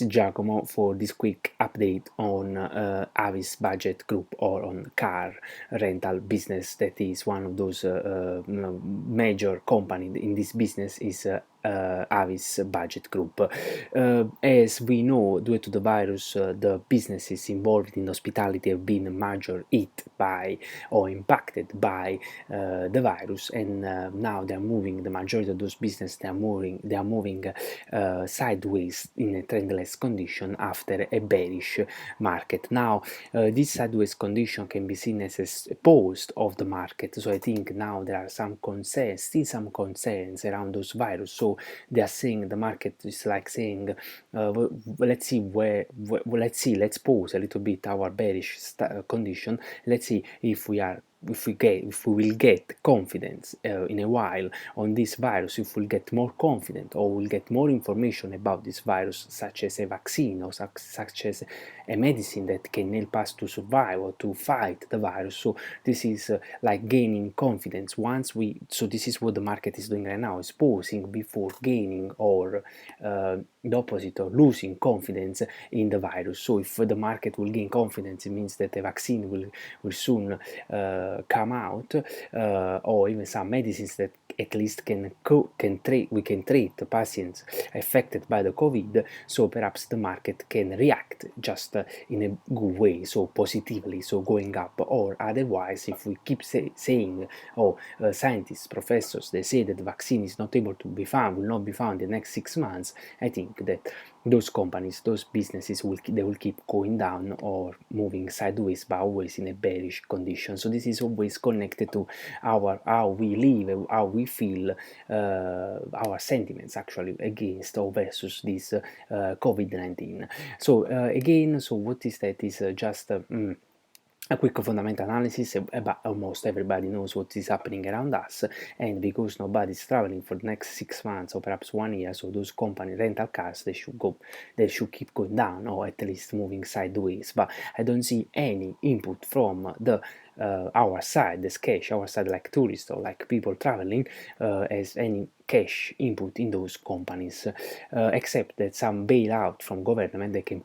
Giacomo for this quick update on Avis Budget Group, or on car rental business. That is one of those major company in this business is Avis Budget Group. As we know, due to the virus, the businesses involved in hospitality have been major hit by or impacted by the virus, and now they are moving. The majority of those businesses they are moving sideways in a trendless condition after a bearish market. Now, this sideways condition can be seen as a pause of the market. So I think now there are some concerns, still some concerns around those virus. So they are saying the market is like saying, let's see let's pause a little bit our bearish condition. Let's see if we will get confidence in a while on this virus, if we'll get more confident or we'll get more information about this virus, such as a vaccine or such as a medicine that can help us to survive or to fight the virus. So this is like gaining confidence. So this is what the market is doing right now, is pausing before gaining, or the opposite, or losing confidence in the virus. So if the market will gain confidence, it means that a vaccine will soon come out, or even some medicines that at least we can treat the patients affected by the COVID. So perhaps the market can react just in a good way, so positively, so going up. Or otherwise, if we keep saying, scientists, professors, they say that the vaccine is not able to be found, will not be found in the next 6 months, I think that those companies, those businesses will keep going down or moving sideways, but always in a bearish condition. So this is always connected to how we live, how we feel, our sentiments actually against or versus this COVID-19. So again, so what is that? Is just a quick fundamental analysis, but almost everybody knows what is happening around us, and because nobody's traveling for the next 6 months or perhaps 1 year, so those company rental cars, they should keep going down, or at least moving sideways. But I don't see any input from the our side, as cash, our side, like tourists or like people traveling, as any cash input in those companies, except that some bailout from government, they can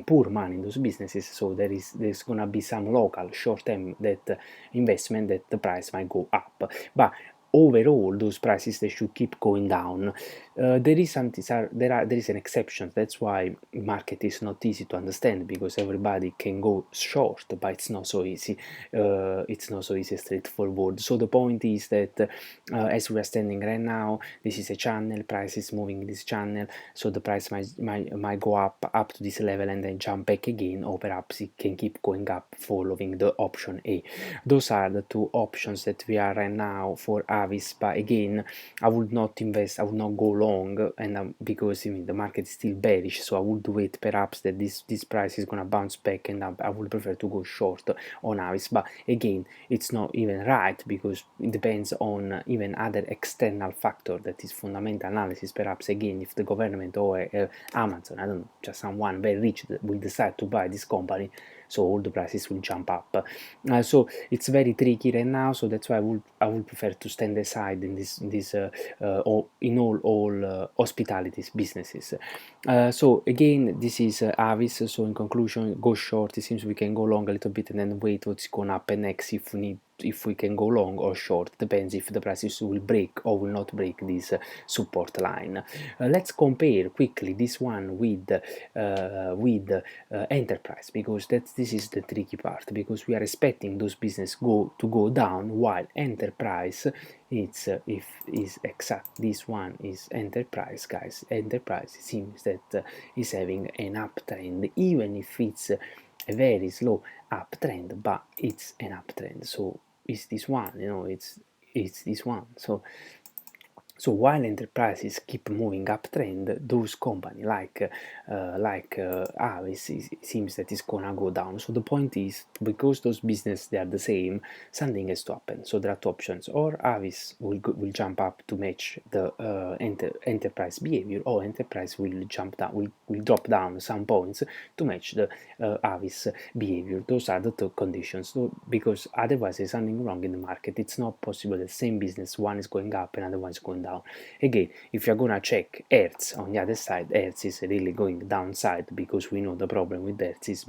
pour money in those businesses. So there's gonna be some local short-term that investment that the price might go up, but overall those prices, they should keep going down. There is an exception. That's why market is not easy to understand, because everybody can go short, but it's not so easy. It's not so easy, straightforward. So the point is that as we are standing right now, this is a channel, price is moving in this channel, so the price might go up to this level and then jump back again, or perhaps it can keep going up following the option A. Those are the two options that we are right now for Avis. But again, I would not invest, I would not go long, and because the market is still bearish, so I would wait perhaps that this price is gonna bounce back, and I would prefer to go short on Avis. But again, it's not even right, because it depends on even other external factor that is fundamental analysis. Perhaps again, if the government or Amazon, I don't know, just someone very rich will decide to buy this company, so all the prices will jump up. So it's very tricky right now. So that's why I would prefer to stand aside in this or in all hospitalities businesses. So again, this is Avis. So in conclusion, go short. It seems we can go long a little bit and then wait what's going to happen next, if we can go long or short. Depends if the prices will break or will not break this support line. Let's compare quickly this one with enterprise, because this is the tricky part, because we are expecting those business to go down, while enterprise, it's is exact. This one is enterprise, guys. Enterprise seems that is having an uptrend, even if it's a very slow uptrend, but it's an uptrend. So it's this one, it's this one. So while enterprises keep moving uptrend, those companies like Avis, it seems that it's gonna go down. So the point is, because those businesses, they are the same, something has to happen. So there are two options: or Avis will jump up to match the enterprise behavior, or enterprise will jump down, will drop down some points to match the Avis behavior. Those are the two conditions. So, because otherwise there's something wrong in the market. It's not possible the same business, one is going up and another one is going down. down. Again, if you're gonna check Hertz on the other side, Hertz is really going downside, because we know the problem with Hertz is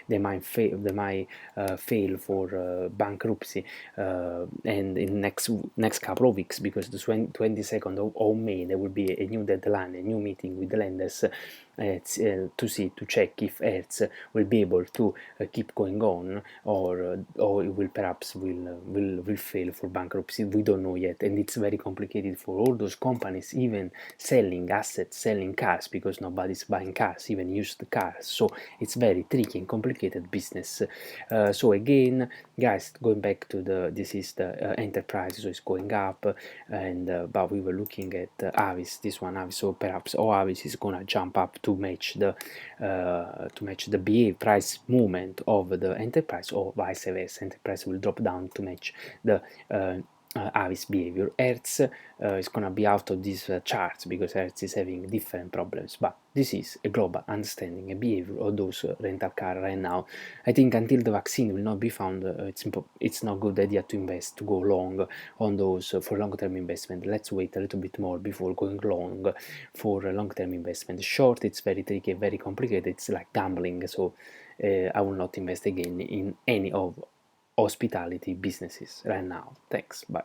they might fail for bankruptcy, and in next couple of weeks, because the 22nd of May there will be a new deadline, a new meeting with the lenders, to check if Hertz will be able to keep going on, or it will perhaps will fail for bankruptcy. We don't know yet, and it's very complicated for all those companies, even selling assets, selling cars, because nobody's buying cars, even used cars. So it's very tricky and complicated business. So again, guys, going back to this is the enterprise, so it's going up, and but we were looking at Avis, this one Avis, so perhaps Avis is gonna jump up to match the BA price movement of the enterprise, or vice versa, enterprise will drop down to match the Avis behavior. Hertz is gonna be out of these charts, because Hertz is having different problems, but this is a global understanding, a behavior of those rental car right now. I think until the vaccine will not be found, it's not a good idea to invest, to go long on those for long-term investment. Let's wait a little bit more before going long for long-term investment. Short, it's very tricky, very complicated, it's like gambling, so I will not invest again in any of hospitality businesses right now. Thanks, bye.